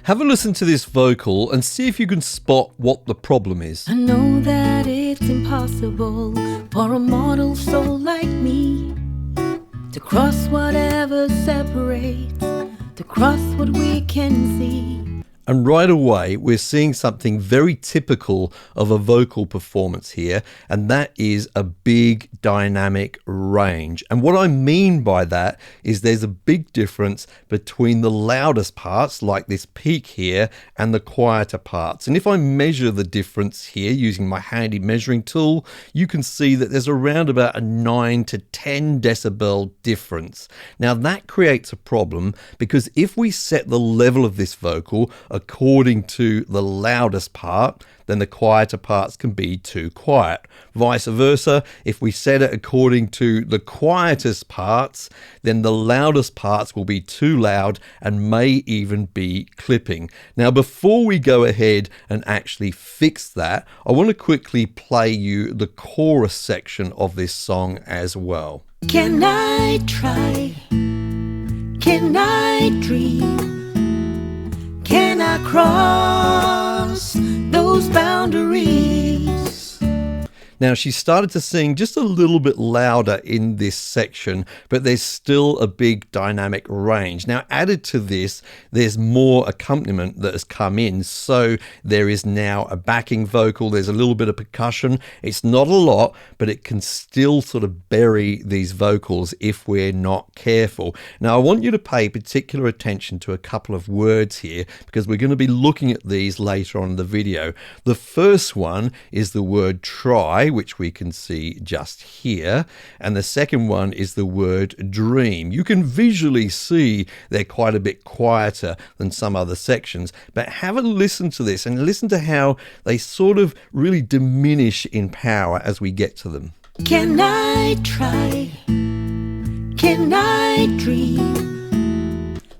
Have a listen to this vocal and see if you can spot what the problem is. I know that it's impossible for a mortal soul like me to cross whatever separates, to cross what we can see. And right away, we're seeing something very typical of a vocal performance here, and that is a big dynamic range. And what I mean by that is there's a big difference between the loudest parts, like this peak here, and the quieter parts. And if I measure the difference here using my handy measuring tool, you can see that there's around about a 9 to 10 decibel difference. Now that creates a problem because if we set the level of this vocal according to the loudest part, then the quieter parts can be too quiet. Vice versa, if we set it according to the quietest parts, then the loudest parts will be too loud and may even be clipping. Now, before we go ahead and actually fix that, I want to quickly play you the chorus section of this song as well. Can I try? Can I dream? Can I cross those boundaries? Now, she started to sing just a little bit louder in this section, but there's still a big dynamic range. Now, added to this, there's more accompaniment that has come in. So there is now a backing vocal. There's a little bit of percussion. It's not a lot, but it can still sort of bury these vocals if we're not careful. Now, I want you to pay particular attention to a couple of words here because we're going to be looking at these later on in the video. The first one is the word try, which we can see just here, and the second one is the word dream. You can visually see they're quite a bit quieter than some other sections, but have a listen to this and listen to how they sort of really diminish in power as we get to them. Can I try? Can I dream?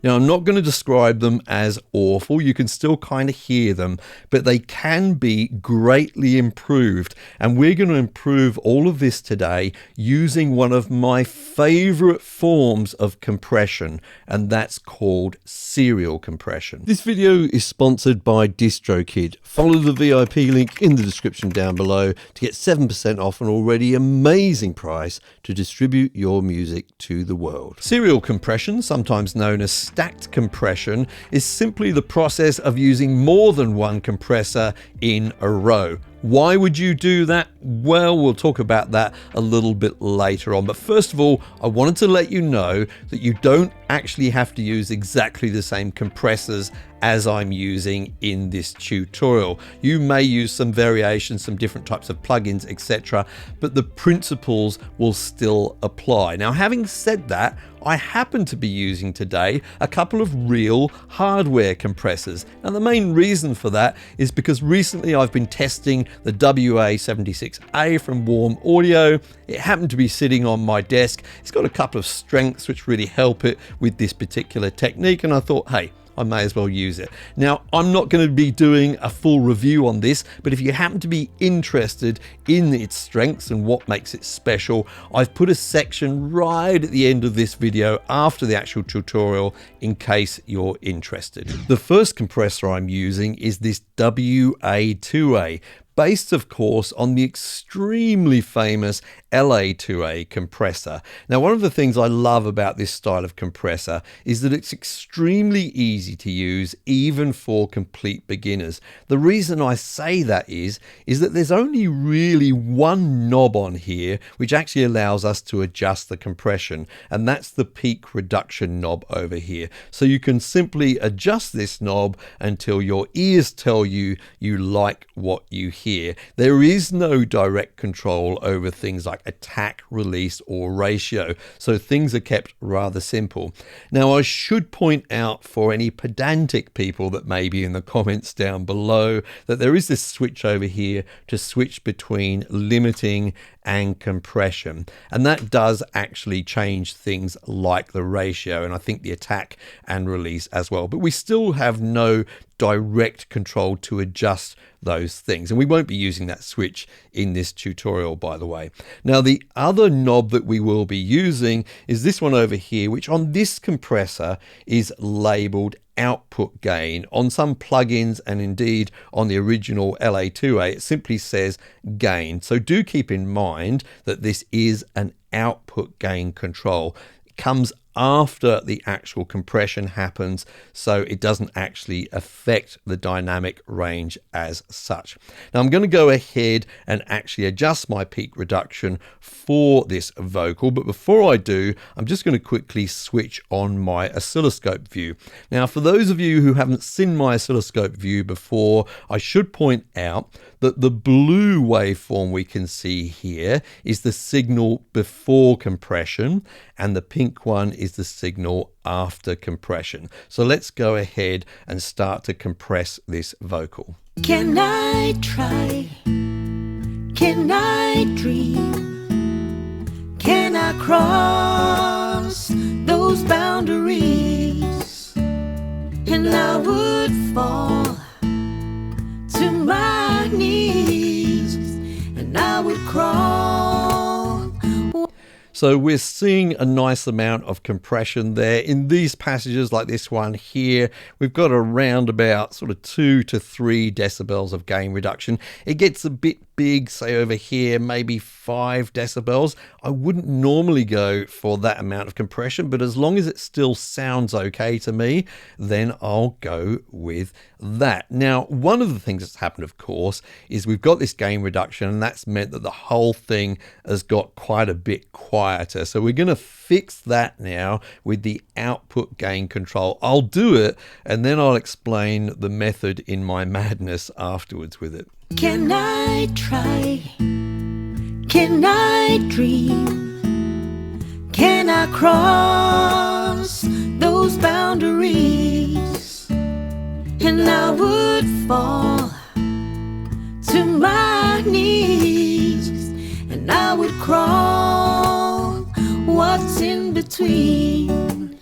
Now, I'm not going to describe them as awful. You can still kind of hear them, but they can be greatly improved. And we're going to improve all of this today using one of my favorite forms of compression, and that's called serial compression. This video is sponsored by DistroKid. Follow the VIP link in the description down below to get 7% off an already amazing price to distribute your music to the world. Serial compression, sometimes known as stacked compression, is simply the process of using more than one compressor in a row. Why would you do that? Well, we'll talk about that a little bit later on. But first of all, I wanted to let you know that you don't actually have to use exactly the same compressors as I'm using in this tutorial. You may use some variations, some different types of plugins, etc., but the principles will still apply. Now, having said that, I happen to be using today a couple of real hardware compressors. And the main reason for that is because recently I've been testing the WA-76A from Warm Audio. It happened to be sitting on my desk. It's got a couple of strengths which really help it with this particular technique, and I thought, hey, I may as well use it. Now, I'm not going to be doing a full review on this, but if you happen to be interested in its strengths and what makes it special, I've put a section right at the end of this video after the actual tutorial in case you're interested. The first compressor I'm using is this WA2A, based of course on the extremely famous LA2A compressor. Now, one of the things I love about this style of compressor is that it's extremely easy to use even for complete beginners. The reason I say that is that there's only really one knob on here which actually allows us to adjust the compression, and that's the peak reduction knob over here. So you can simply adjust this knob until your ears tell you you like what you hear. There is no direct control over things like attack, release, or ratio, so things are kept rather simple. Now, I should point out for any pedantic people that may be in the comments down below that there is this switch over here to switch between limiting and compression, and that does actually change things like the ratio, and I think the attack and release as well, but we still have no direct control to adjust those things, and we won't be using that switch in this tutorial, by the way. Now, the other knob that we will be using is this one over here, which on this compressor is labeled output gain. On some plugins and indeed on the original LA2A, it simply says gain. So do keep in mind that this is an output gain control. It comes after the actual compression happens, so it doesn't actually affect the dynamic range as such. Now I'm going to go ahead and actually adjust my peak reduction for this vocal, but before I do, I'm just going to quickly switch on my oscilloscope view. Now for those of you who haven't seen my oscilloscope view before, I should point out that the blue waveform we can see here is the signal before compression, and the pink one is the signal after compression. So let's go ahead and start to compress this vocal. Can I try? Can I dream? Can I cross those boundaries? And I would fall to my knees, and I would crawl. So we're seeing a nice amount of compression there. In these passages like this one here, we've got around about sort of 2 to 3 decibels of gain reduction. It gets a bit big, say over here, maybe 5 decibels. I wouldn't normally go for that amount of compression, but as long as it still sounds okay to me, then I'll go with that. Now, one of the things that's happened, of course, is we've got this gain reduction, and that's meant that the whole thing has got quite a bit quieter. So we're going to fix that now with the output gain control. I'll do it, and then I'll explain the method in my madness afterwards with it. Can I try? Can I dream? Can I cross those boundaries? And I would fall to my knees, and I would crawl. What's in between?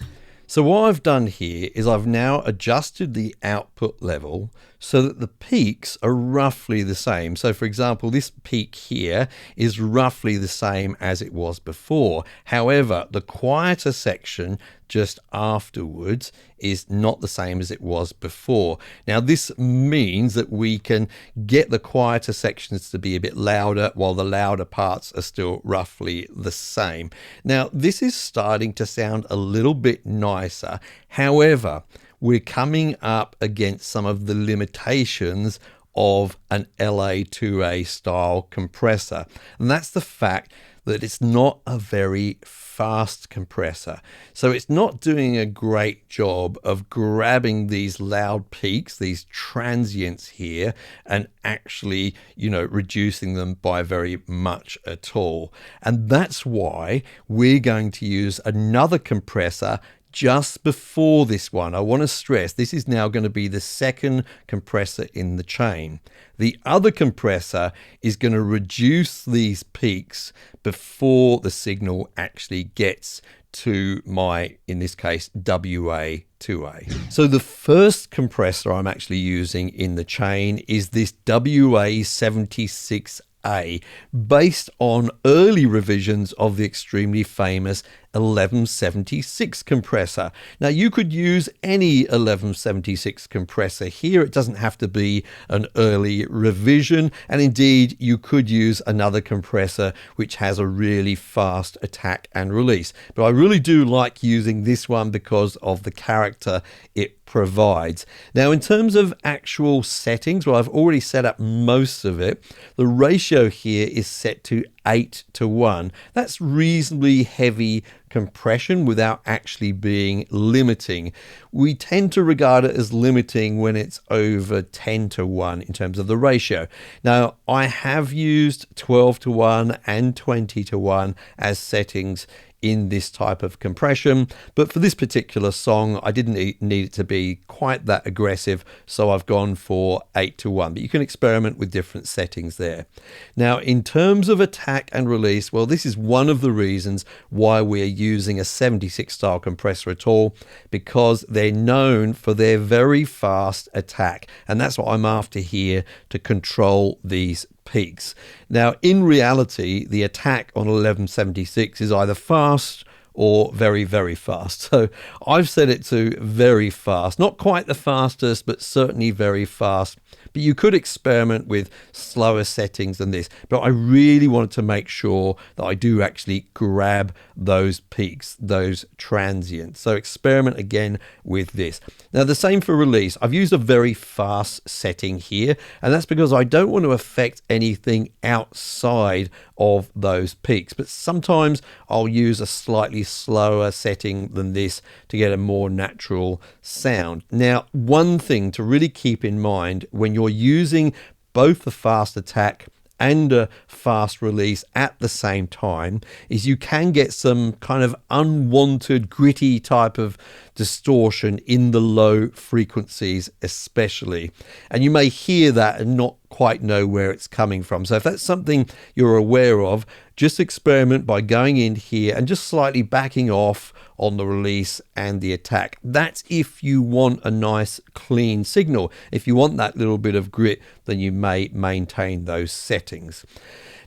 So what I've done here is I've now adjusted the output level so that the peaks are roughly the same. So for example, this peak here is roughly the same as it was before. However, the quieter section just afterwards is not the same as it was before. Now this means that we can get the quieter sections to be a bit louder while the louder parts are still roughly the same. Now this is starting to sound a little bit nicer. However, we're coming up against some of the limitations of an LA2A style compressor. And that's the fact that it's not a very fast compressor. So it's not doing a great job of grabbing these loud peaks, these transients here, and actually, reducing them by very much at all. And that's why we're going to use another compressor just before this one. I want to stress this is now going to be the second compressor in the chain. The other compressor is going to reduce these peaks before the signal actually gets to my, in this case, WA2A. So the first compressor I'm actually using in the chain is this WA76A, based on early revisions of the extremely famous 1176 compressor. Now you could use any 1176 compressor here. It doesn't have to be an early revision, and indeed you could use another compressor which has a really fast attack and release. But I really do like using this one because of the character it provides. Now in terms of actual settings, well, I've already set up most of it. The ratio here is set to 8:1. That's reasonably heavy compression without actually being limiting. We tend to regard it as limiting when it's over 10:1 in terms of the ratio. Now, I have used 12:1 and 20:1 as settings in this type of compression, but for this particular song I didn't need it to be quite that aggressive, so I've gone for 8:1, but you can experiment with different settings there. Now in terms of attack and release, well, this is one of the reasons why we're using a 76 style compressor at all, because they're known for their very fast attack, and that's what I'm after here to control these peaks. Now in reality, the attack on 1176 is either fast or very, very fast. So I've set it to very fast, not quite the fastest, but certainly very fast. But you could experiment with slower settings than this. But I really wanted to make sure that I do actually grab those peaks, those transients. So experiment again with this. Now the same for release. I've used a very fast setting here, and that's because I don't want to affect anything outside of those peaks. But sometimes I'll use a slightly slower setting than this to get a more natural sound. Now, one thing to really keep in mind when you're using both the fast attack and a fast release at the same time is you can get some kind of unwanted gritty type of distortion in the low frequencies especially, and you may hear that and not quite know where it's coming from. So if that's something you're aware of, just experiment by going in here and just slightly backing off on the release and the attack. That's if you want a nice clean signal. If you want that little bit of grit, then you may maintain those settings.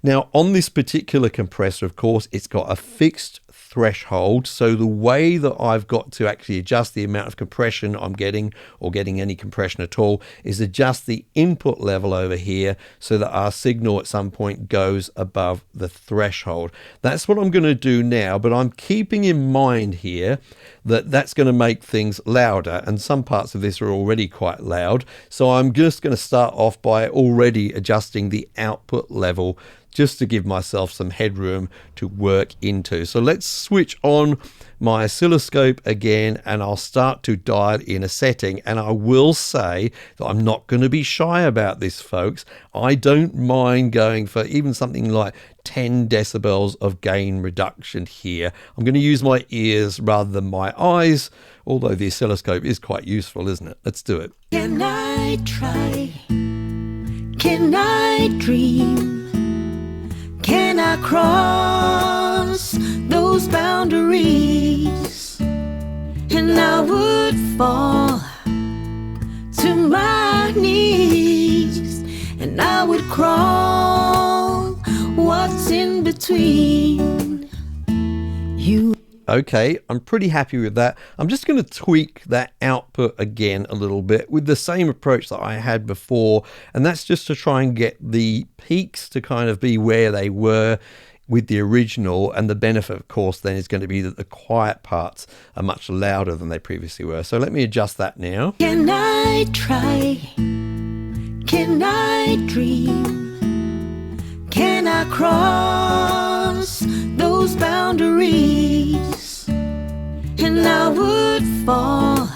Now on this particular compressor, of course, it's got a fixed threshold. So the way that I've got to actually adjust the amount of compression I'm getting, or getting any compression at all, is adjust the input level over here so that our signal at some point goes above the threshold. That's what I'm going to do now, but I'm keeping in mind here that that's going to make things louder, and some parts of this are already quite loud. So I'm just going to start off by already adjusting the output level just to give myself some headroom to work into. So let's switch on my oscilloscope again, and I'll start to dial in a setting. And I will say that I'm not going to be shy about this, folks. I don't mind going for even something like 10 decibels of gain reduction here. I'm going to use my ears rather than my eyes, although the oscilloscope is quite useful, isn't it? Let's do it. Can I try? Can I dream? Can I cross those boundaries? And I would fall to my knees, and I would crawl. What's in between you? Okay, I'm pretty happy with that. I'm just going to tweak that output again a little bit with the same approach that I had before, and that's just to try and get the peaks to kind of be where they were with the original, and the benefit, of course, then is going to be that the quiet parts are much louder than they previously were. So let me adjust that now. Can I try? Can I dream? Can I cross those boundaries? And I would fall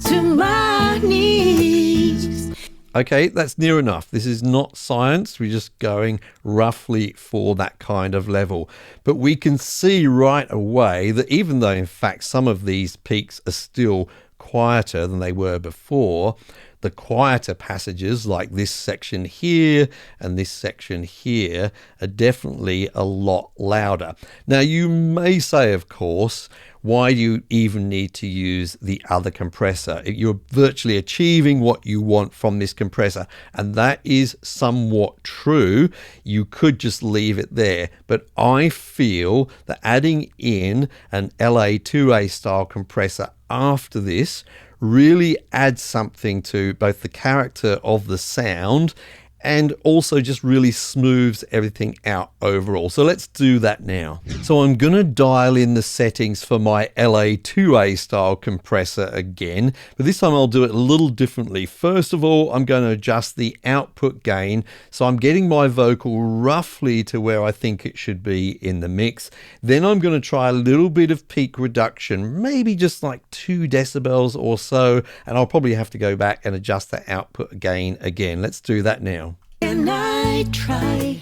to my knees. Okay, that's near enough. This is not science. We're just going roughly for that kind of level. But we can see right away that even though, in fact, some of these peaks are still quieter than they were before, the quieter passages like this section here and this section here are definitely a lot louder. Now you may say, of course, why do you even need to use the other compressor? You're virtually achieving what you want from this compressor, and that is somewhat true. You could just leave it there, but I feel that adding in an LA2A style compressor after this really adds something to both the character of the sound and also just really smooths everything out overall. So let's do that now. So I'm going to dial in the settings for my LA2A style compressor again, but this time I'll do it a little differently. First of all, I'm going to adjust the output gain, so I'm getting my vocal roughly to where I think it should be in the mix. Then I'm going to try a little bit of peak reduction, maybe just like 2 decibels or so, and I'll probably have to go back and adjust the output gain again. Let's do that now. Can I try?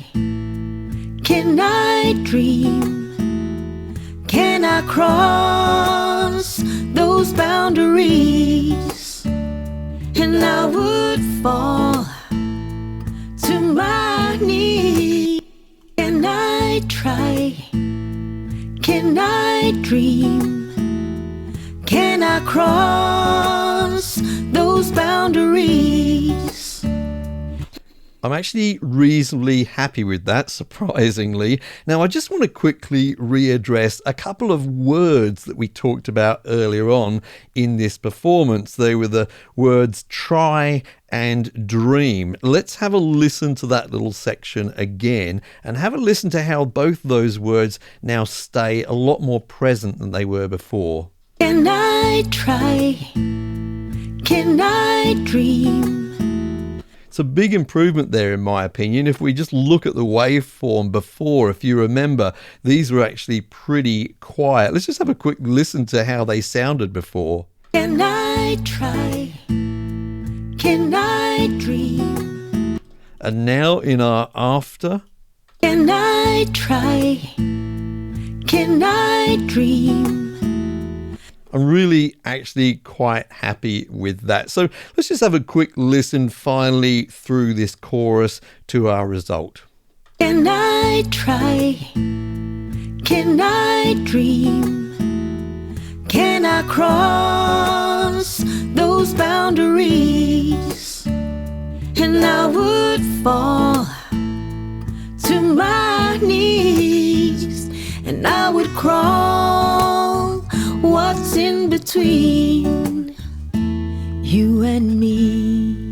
Can I dream? Can I cross those boundaries? And I would fall to my knees. Can I try? Can I dream? Can I cross those boundaries? I'm actually reasonably happy with that, surprisingly. Now, I just want to quickly readdress a couple of words that we talked about earlier on in this performance. They were the words try and dream. Let's have a listen to that little section again and have a listen to how both those words now stay a lot more present than they were before. Can I try? Can I dream? It's a big improvement there, in my opinion. If we just look at the waveform before, if you remember, these were actually pretty quiet. Let's just have a quick listen to how they sounded before. Can I try? Can I dream? And now in our after. Can I try? Can I dream? I'm really actually quite happy with that. So let's just have a quick listen finally through this chorus to our result. Can I try? Can I dream? Can I cross those boundaries? And I would fall to my knees, and I would crawl. What's in between you and me?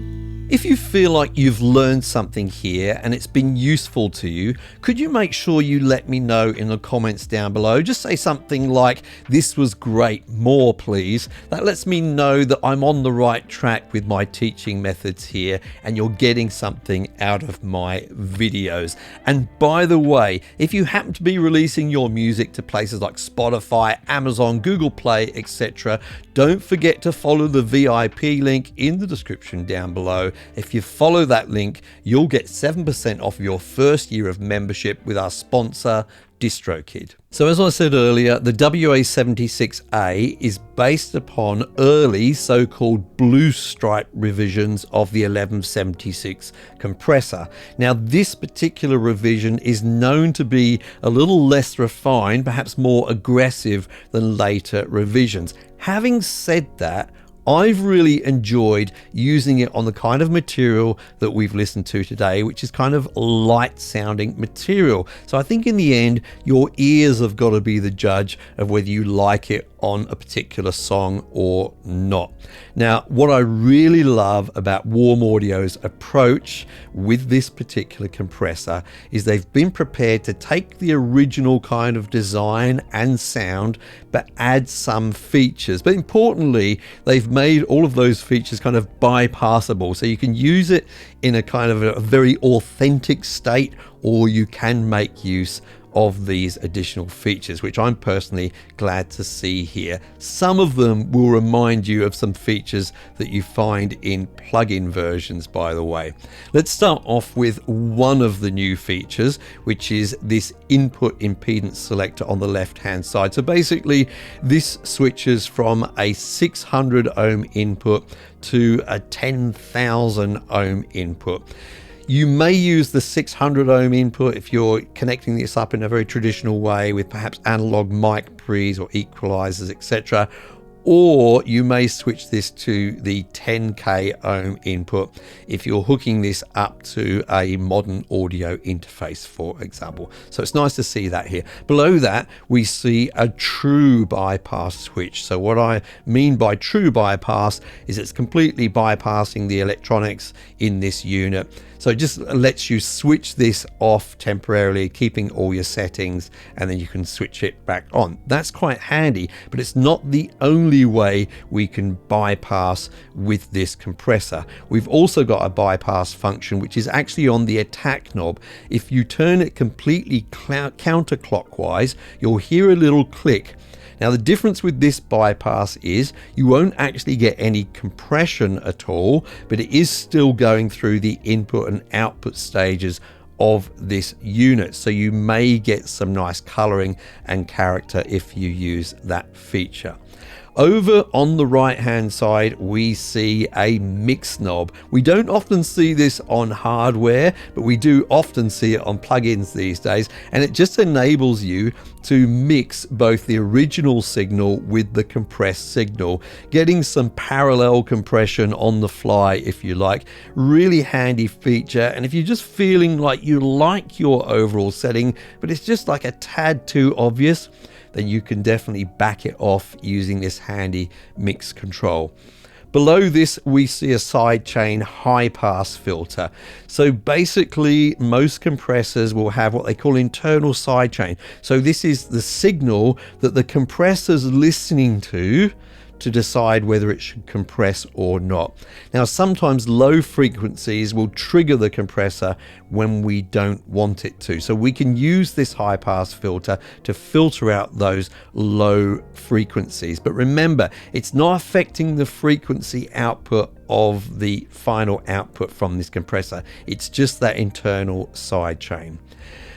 If you feel like you've learned something here and it's been useful to you, could you make sure you let me know in the comments down below? Just say something like, "This was great, more please." That lets me know that I'm on the right track with my teaching methods here and you're getting something out of my videos. And by the way, if you happen to be releasing your music to places like Spotify, Amazon, Google Play, etc., don't forget to follow the VIP link in the description down below. If you follow that link, you'll get 7% off your first year of membership with our sponsor, DistroKid. So as I said earlier, the WA76A is based upon early so-called blue stripe revisions of the 1176 compressor. Now this particular revision is known to be a little less refined, perhaps more aggressive than later revisions. Having said that, I've really enjoyed using it on the kind of material that we've listened to today, which is kind of light sounding material. So I think in the end, your ears have got to be the judge of whether you like it on a particular song or not. Now, what I really love about Warm Audio's approach with this particular compressor is they've been prepared to take the original kind of design and sound, but add some features. But importantly, they've made all of those features kind of bypassable. So you can use it in a kind of a very authentic state, or you can make use of these additional features, which I'm personally glad to see here. Some of them will remind you of some features that you find in plugin versions, by the way. Let's start off with one of the new features, which is this input impedance selector on the left hand side. So basically this switches from a 600 ohm input to a 10,000 ohm input. You may use the 600 ohm input if you're connecting this up in a very traditional way with perhaps analog mic pre's or equalizers, etc. Or you may switch this to the 10k ohm input if you're hooking this up to a modern audio interface, for example. So it's nice to see that here. Below that, we see a true bypass switch. So what I mean by true bypass is it's completely bypassing the electronics in this unit. So it just lets you switch this off temporarily, keeping all your settings, and then you can switch it back on. That's quite handy, but it's not the only way we can bypass with this compressor. We've also got a bypass function, which is actually on the attack knob. If you turn it completely counterclockwise, you'll hear a little click. Now the difference with this bypass is you won't actually get any compression at all, but it is still going through the input and output stages of this unit. So you may get some nice coloring and character if you use that feature. Over on the right hand side, we see a mix knob. We don't often see this on hardware, but we do often see it on plugins these days, and it just enables you to mix both the original signal with the compressed signal, getting some parallel compression on the fly if you like. Really handy feature, and if you're just feeling like you like your overall setting but it's just like a tad too obvious, then you can definitely back it off using this handy mix control. Below this, we see a sidechain high pass filter. So basically, most compressors will have what they call internal sidechain. So this is the signal that the compressor's listening to decide whether it should compress or not. Now, sometimes low frequencies will trigger the compressor when we don't want it to. So we can use this high pass filter to filter out those low frequencies. But remember, it's not affecting the frequency output of the final output from this compressor. It's just that internal sidechain.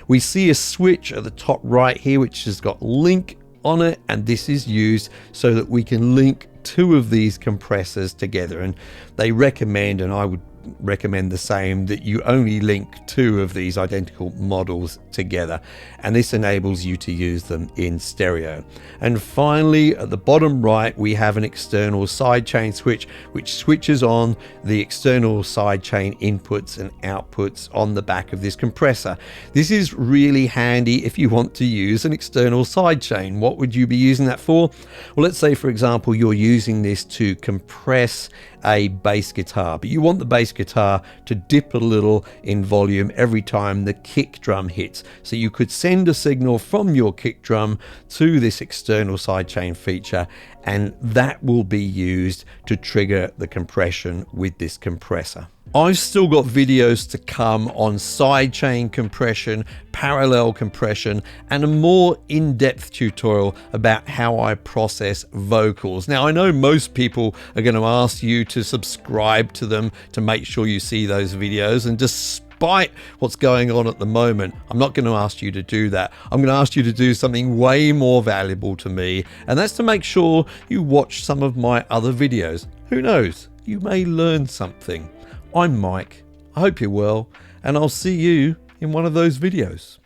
We see a switch at the top right here, which has got link on it, and this is used so that we can link two of these compressors together, and they recommend, and I would recommend the same, that you only link two of these identical models together, and this enables you to use them in stereo. And finally, at the bottom right, we have an external sidechain switch which switches on the external sidechain inputs and outputs on the back of this compressor. This is really handy if you want to use an external sidechain. What would you be using that for? Well, let's say for example you're using this to compress a bass guitar, but you want the bass guitar to dip a little in volume every time the kick drum hits. So you could send a signal from your kick drum to this external sidechain feature, and that will be used to trigger the compression with this compressor. I've still got videos to come on sidechain compression, parallel compression, and a more in-depth tutorial about how I process vocals. Now, I know most people are going to ask you to subscribe to them to make sure you see those videos, and despite what's going on at the moment, I'm not going to ask you to do that. I'm going to ask you to do something way more valuable to me, and that's to make sure you watch some of my other videos. Who knows? You may learn something. I'm Mike, I hope you're well, and I'll see you in one of those videos.